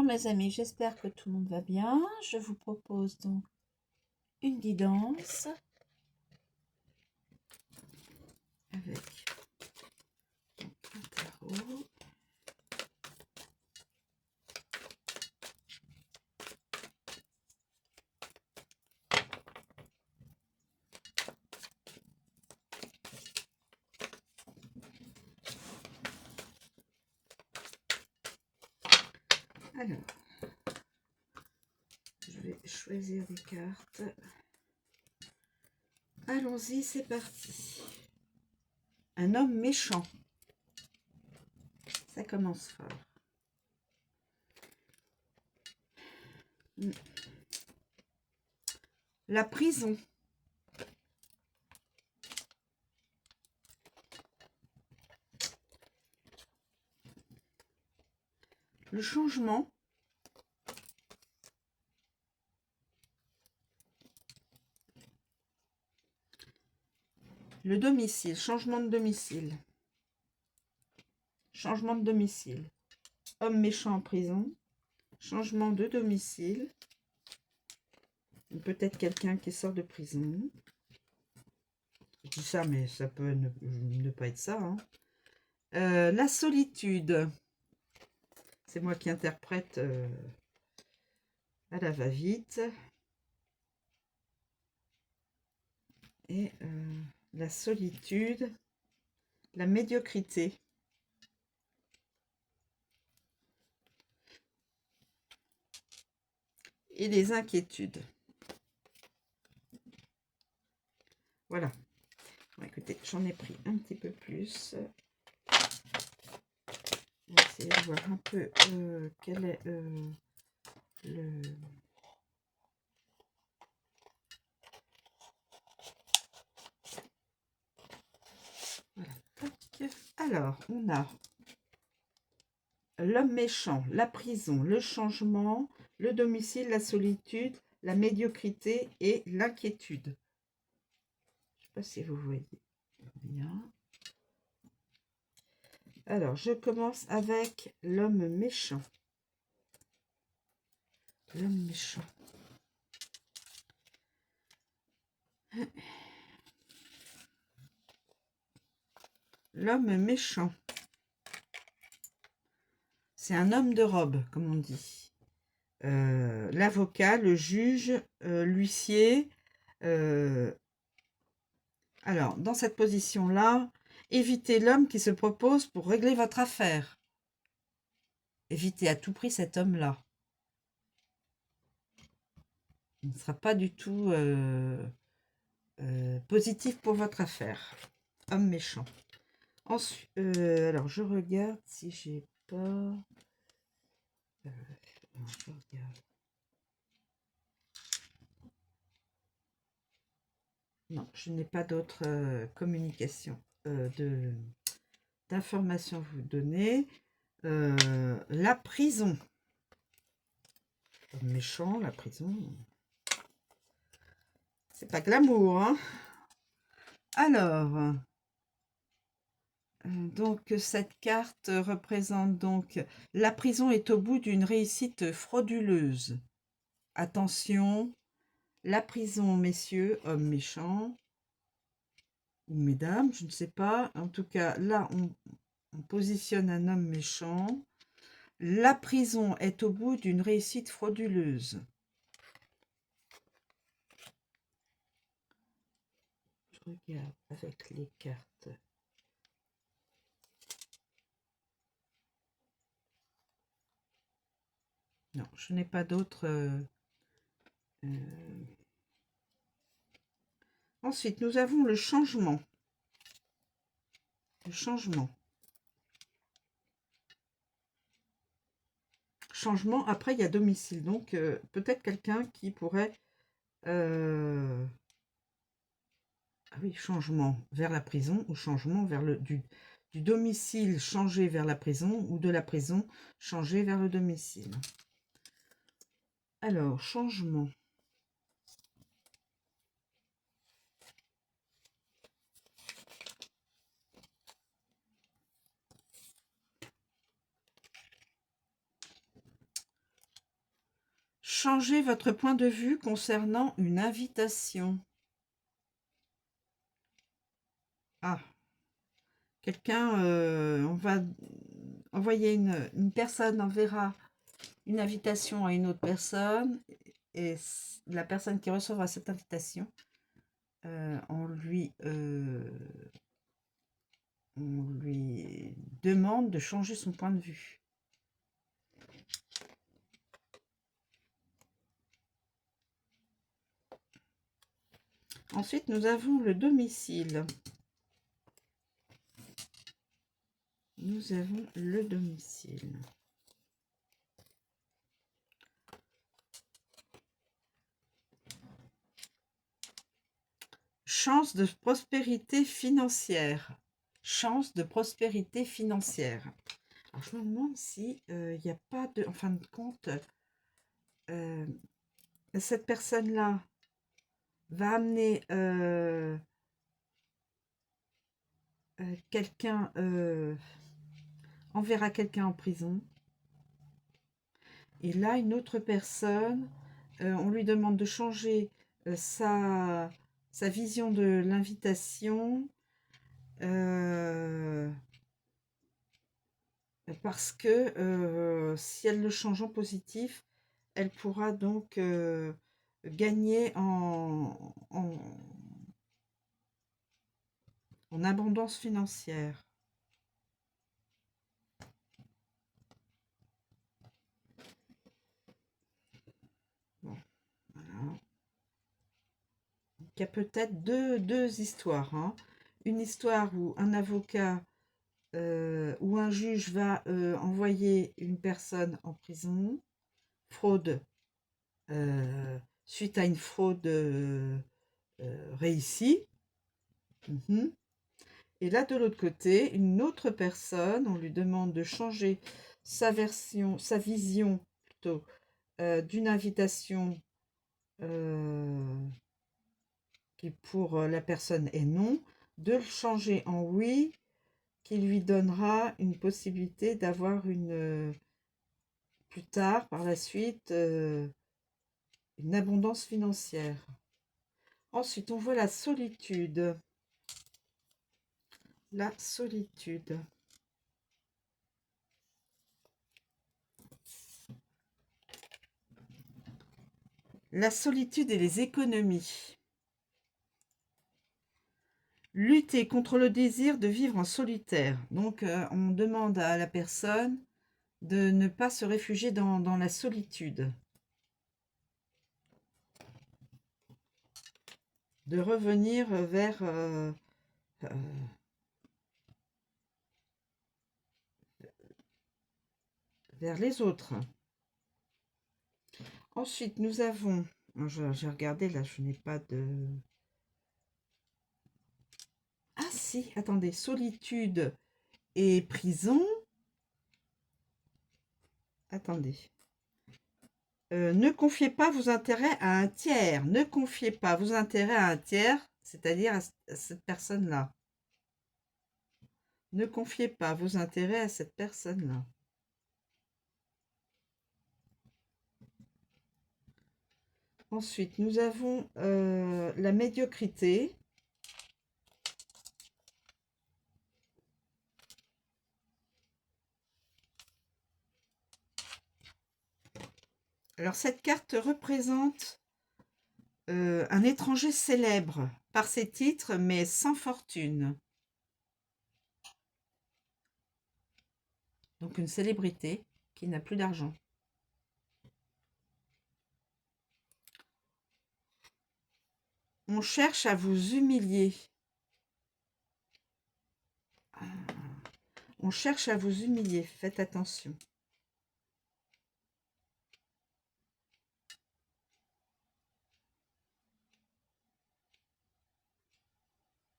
mes amis, j'espère que tout le monde va bien. Je vous propose donc une guidance avec un tarot. Alors, je vais choisir des cartes. Allons-y, c'est parti. Un homme méchant. Ça commence fort. La prison. Le changement. Le domicile. Changement de domicile. Changement de domicile. Homme méchant en prison. Changement de domicile. Peut-être quelqu'un qui sort de prison. Je dis ça, mais ça peut ne pas être ça. Hein. La solitude. C'est moi qui interprète à la va-vite. Et la solitude. La médiocrité. Et les inquiétudes. Voilà. Bon, écoutez, j'en ai pris un petit peu plus. On va essayer de voir un peu quel est le... Voilà. Tac. Alors, on a l'homme méchant, la prison, le changement, le domicile, la solitude, la médiocrité et l'inquiétude. Je ne sais pas si vous voyez bien. Alors, je commence avec l'homme méchant. L'homme méchant. L'homme méchant. C'est un homme de robe, comme on dit. L'avocat, le juge, l'huissier. Alors, dans cette position-là, évitez l'homme qui se propose pour régler votre affaire. Évitez à tout prix cet homme-là. Il ne sera pas du tout positif pour votre affaire. Homme méchant. Ensuite, alors je regarde si j'ai pas... je regarde. Non, je n'ai pas d'autres communications d'informations à vous donner. La prison. Homme méchant, la prison. C'est pas glamour, hein. Alors, donc cette carte représente donc la prison est au bout d'une réussite frauduleuse. Attention, la prison, messieurs, hommes méchants, ou mesdames, je ne sais pas. En tout cas, là, on positionne un homme méchant. La prison est au bout d'une réussite frauduleuse. Je regarde avec les cartes. Non, je n'ai pas d'autres... Ensuite, nous avons le changement. Le changement. Changement, après, il y a domicile. Donc, peut-être quelqu'un qui pourrait... Ah oui, changement vers la prison ou changement vers du domicile changer vers la prison ou de la prison changer vers le domicile. Alors, changement. Changez votre point de vue concernant une invitation. Ah, quelqu'un, on va envoyer une personne enverra une invitation à une autre personne et la personne qui recevra cette invitation, on lui demande de changer son point de vue. Ensuite, nous avons le domicile. Nous avons le domicile. Chance de prospérité financière. Chance de prospérité financière. Alors, je me demande si il n'y a pas de... En fin de compte, cette personne-là va amener quelqu'un... enverra quelqu'un en prison. Et là, une autre personne, on lui demande de changer sa vision de l'invitation parce que si elle le change en positif, elle pourra donc gagner en abondance financière. Bon, voilà. Il y a peut-être deux histoires, hein. Une histoire où un avocat où un juge va envoyer une personne en prison, fraude, suite à une fraude réussie. Et là, de l'autre côté, une autre personne, on lui demande de changer sa vision plutôt, d'une invitation qui pour la personne est non, de le changer en oui, qui lui donnera une possibilité d'avoir plus tard, par la suite, une abondance financière. Ensuite, on voit la solitude. La solitude. La solitude et les économies. Lutter contre le désir de vivre en solitaire. Donc, on demande à la personne de ne pas se réfugier dans la solitude. De revenir vers les autres. Ensuite, nous avons... J'ai regardé, là, je n'ai pas de... Ah si, attendez, solitude et prison. Attendez. Ne confiez pas vos intérêts à un tiers. Ne confiez pas vos intérêts à un tiers, c'est-à-dire à cette personne-là. Ne confiez pas vos intérêts à cette personne-là. Ensuite, nous avons la médiocrité. Alors, cette carte représente un étranger célèbre par ses titres, mais sans fortune. Donc, une célébrité qui n'a plus d'argent. On cherche à vous humilier. On cherche à vous humilier. Faites attention.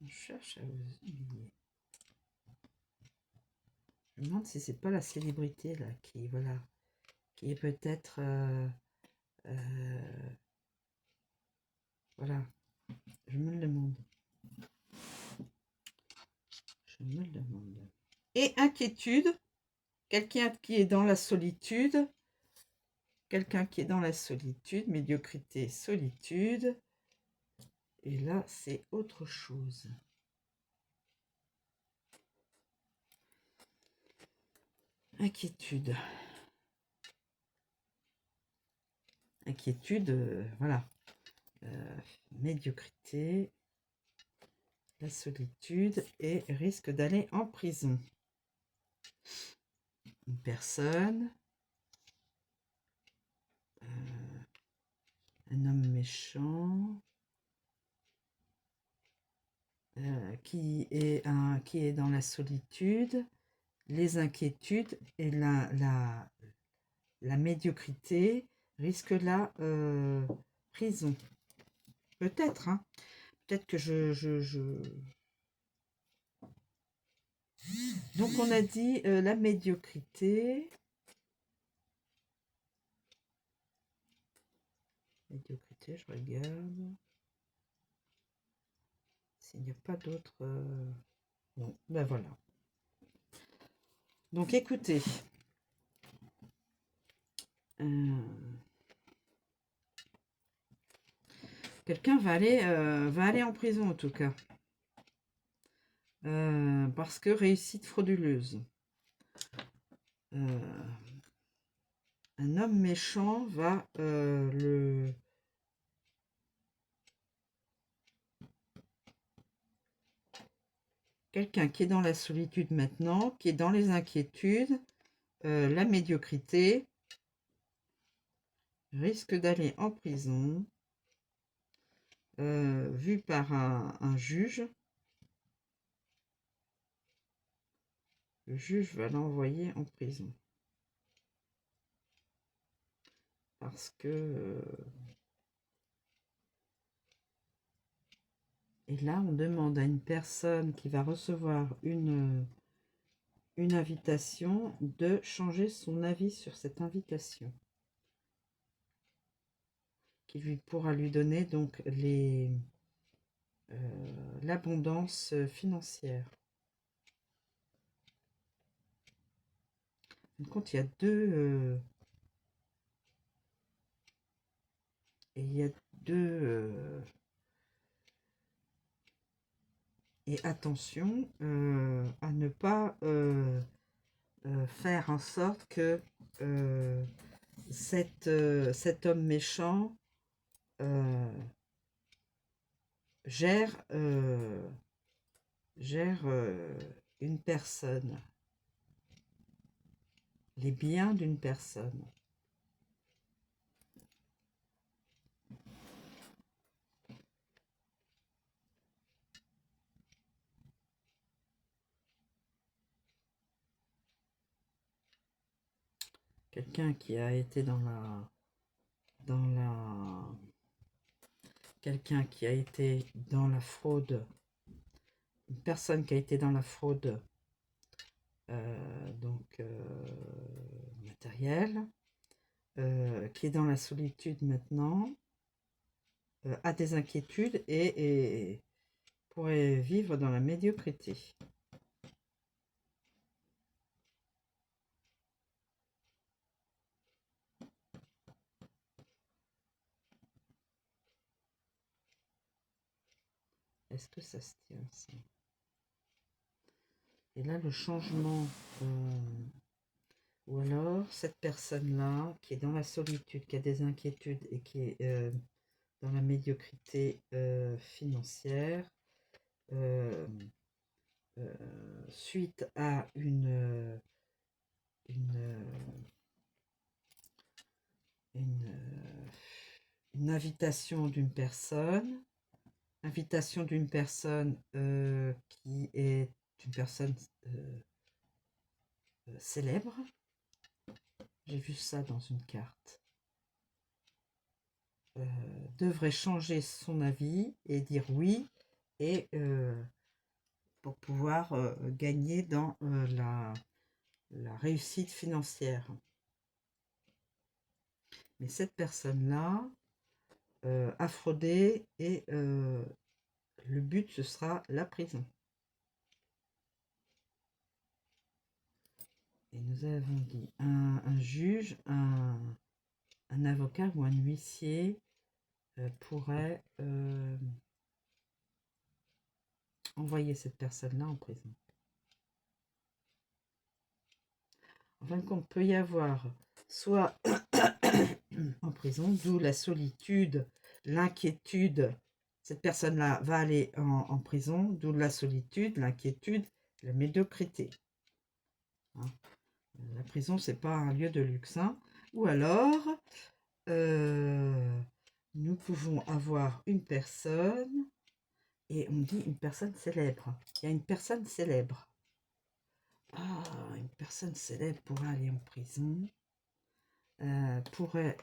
On cherche à vous humilier. Je me demande si c'est pas la célébrité là qui voilà qui est peut-être voilà. Je me le demande. Je me le demande. Et inquiétude. Quelqu'un qui est dans la solitude quelqu'un qui est dans la solitude, médiocrité, solitude. Et là, c'est autre chose. Inquiétude. Inquiétude, voilà. Médiocrité, la solitude et risque d'aller en prison. Une personne, un homme méchant, qui est dans la solitude, les inquiétudes et la médiocrité risque la prison. Peut-être, hein. Peut-être que Donc on a dit la médiocrité. Médiocrité, je regarde. S'il n'y a pas d'autres... Non, ben voilà. Donc écoutez. Quelqu'un va aller en prison en tout cas. Parce que réussite frauduleuse. Un homme méchant va Quelqu'un qui est dans la solitude maintenant, qui est dans les inquiétudes, la médiocrité, risque d'aller en prison, vu par un juge. Le juge va l'envoyer en prison. Parce que... et là, on demande à une personne qui va recevoir une invitation de changer son avis sur cette invitation. Qui pourra lui donner donc l'abondance financière. Compte, il y a deux et attention à ne pas faire en sorte que cet homme méchant gère une personne, les biens d'une personne. Quelqu'un qui a été quelqu'un qui a été dans la fraude, une personne qui a été dans la fraude matérielle, qui est dans la solitude maintenant, a des inquiétudes et pourrait vivre dans la médiocrité. Est-ce que ça se tient ça? Et là, le changement, ou alors cette personne-là qui est dans la solitude, qui a des inquiétudes et qui est dans la médiocrité financière, suite à une invitation d'une personne, qui est une personne célèbre. J'ai vu ça dans une carte. Devrait changer son avis et dire oui, et pour pouvoir gagner dans la réussite financière. Mais cette personne-là a fraudé et le but, ce sera la prison. Et nous avons dit un juge, avocat ou un huissier pourrait envoyer cette personne-là en prison. En fin de compte, peut y avoir soit en prison, d'où la solitude, l'inquiétude. Cette personne-là va aller en prison, d'où la solitude, l'inquiétude, la médiocrité. Hein. La prison, c'est pas un lieu de luxe. Hein. Ou alors, nous pouvons avoir une personne, et on dit une personne célèbre. Il y a une personne célèbre. Ah, une personne célèbre pourrait aller en prison, pourrait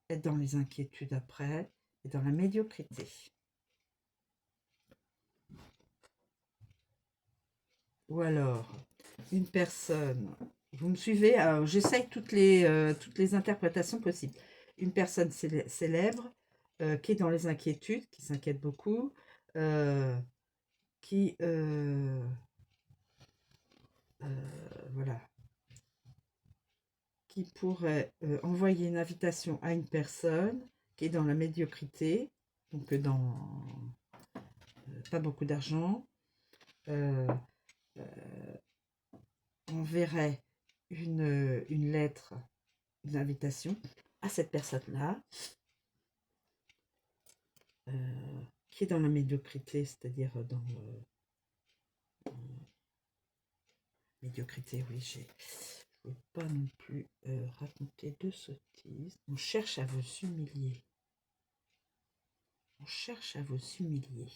être dans les inquiétudes après et dans la médiocrité. Ou alors, une personne, vous me suivez, j'essaye toutes les interprétations possibles. Une personne célèbre qui est dans les inquiétudes, qui s'inquiète beaucoup, qui voilà, qui pourrait envoyer une invitation à une personne qui est dans la médiocrité, donc dans pas beaucoup d'argent, enverrait une lettre d'invitation à cette personne-là, qui est dans la médiocrité, c'est-à-dire dans médiocrité, oui, je ne veux pas non plus raconter de sottises. On cherche à vous humilier. On cherche à vous humilier.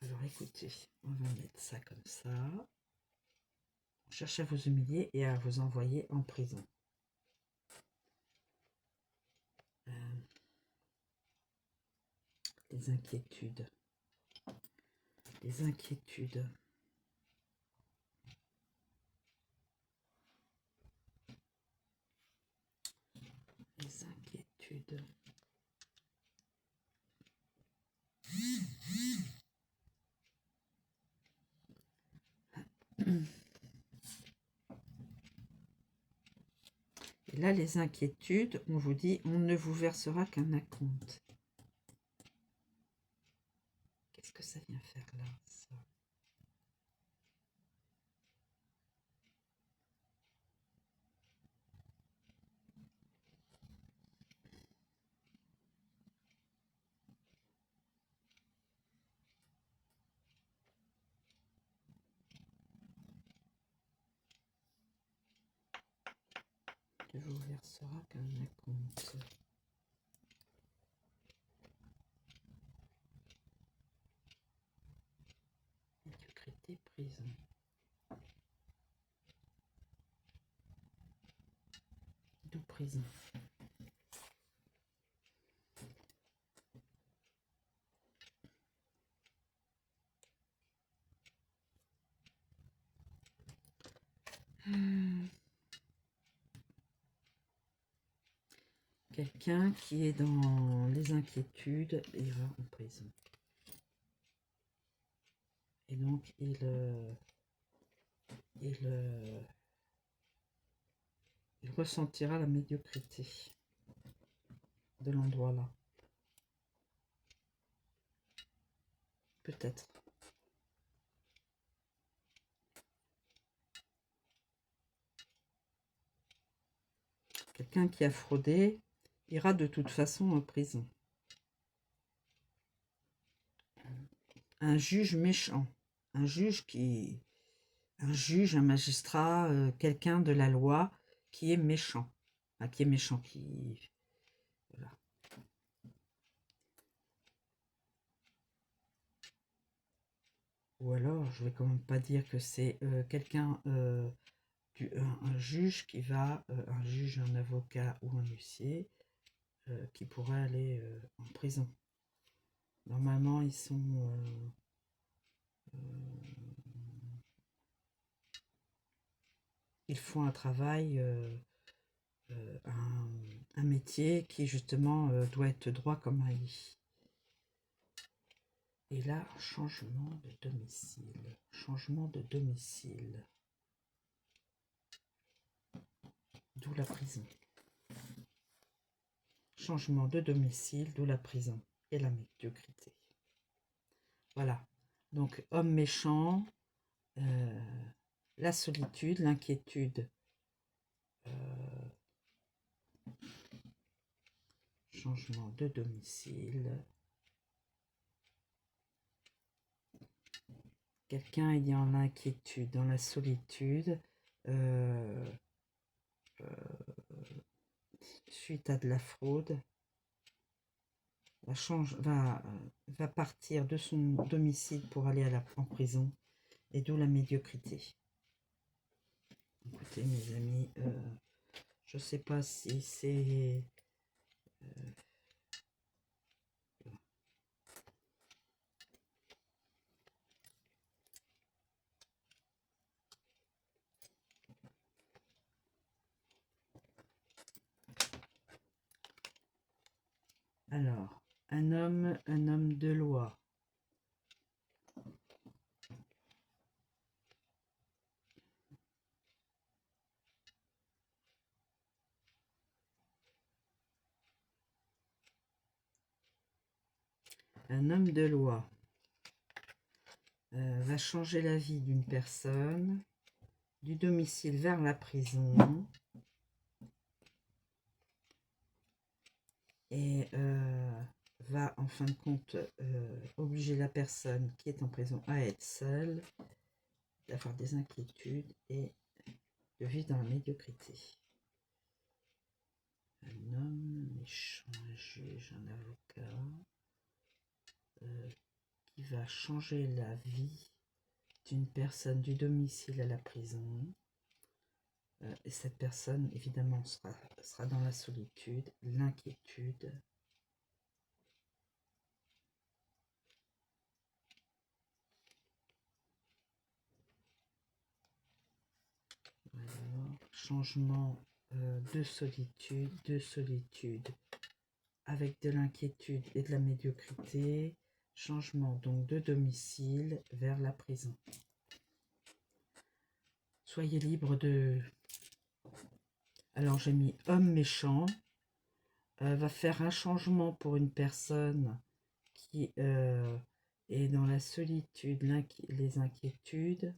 Alors écoutez, on va mettre ça comme ça. On cherche à vous humilier et à vous envoyer en prison. Les inquiétudes. Les inquiétudes. Les inquiétudes. Et là, les inquiétudes, on vous dit, on ne vous versera qu'un acompte. Qu'est-ce que ça vient faire là, ça? Ne vous versera qu'un acompte. Médiocrité, prison. D'où prison. Quelqu'un qui est dans les inquiétudes ira en prison. Et donc, il ressentira la médiocrité de l'endroit là. Peut-être. Quelqu'un qui a fraudé ira de toute façon en prison. Un juge méchant. Un juge, un magistrat, quelqu'un de la loi qui est méchant. Enfin, qui est méchant, qui... Voilà. Ou alors, je vais quand même pas dire que c'est quelqu'un, un juge qui va, un juge, un avocat ou un huissier, qui pourrait aller en prison. Normalement, ils sont... ils font un travail, un métier qui justement doit être droit comme un lit. Et là, changement de domicile. Changement de domicile. D'où la prison. changement de domicile, d'où la prison et la médiocrité. Voilà, donc homme méchant, la solitude, l'inquiétude, changement de domicile, quelqu'un ayant l'inquiétude, dans la solitude, suite à de la fraude, va partir de son domicile pour aller en prison, et d'où la médiocrité. Écoutez mes amis, je ne sais pas si c'est... Alors, un homme de loi. Un homme de loi va changer la vie d'une personne, du domicile vers la prison, et va en fin de compte obliger la personne qui est en prison à être seule, d'avoir des inquiétudes et de vivre dans la médiocrité. Un homme méchant, un juge, un avocat, qui va changer la vie d'une personne du domicile à la prison. Et cette personne, évidemment, sera dans la solitude, l'inquiétude. Alors, changement de solitude, avec de l'inquiétude et de la médiocrité. Changement donc de domicile vers la prison. Soyez libre de... Alors j'ai mis homme méchant. Va faire un changement pour une personne qui est dans la solitude, les inquiétudes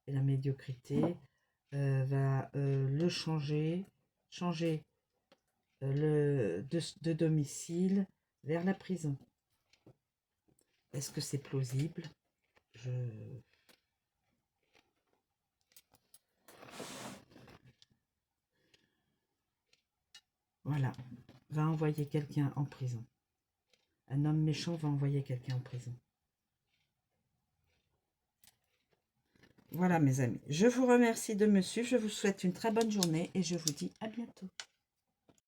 et la médiocrité. Va le changer de domicile vers la prison. Est-ce que c'est plausible? Voilà, va envoyer quelqu'un en prison. Un homme méchant va envoyer quelqu'un en prison. Voilà mes amis, je vous remercie de me suivre, je vous souhaite une très bonne journée et je vous dis à bientôt.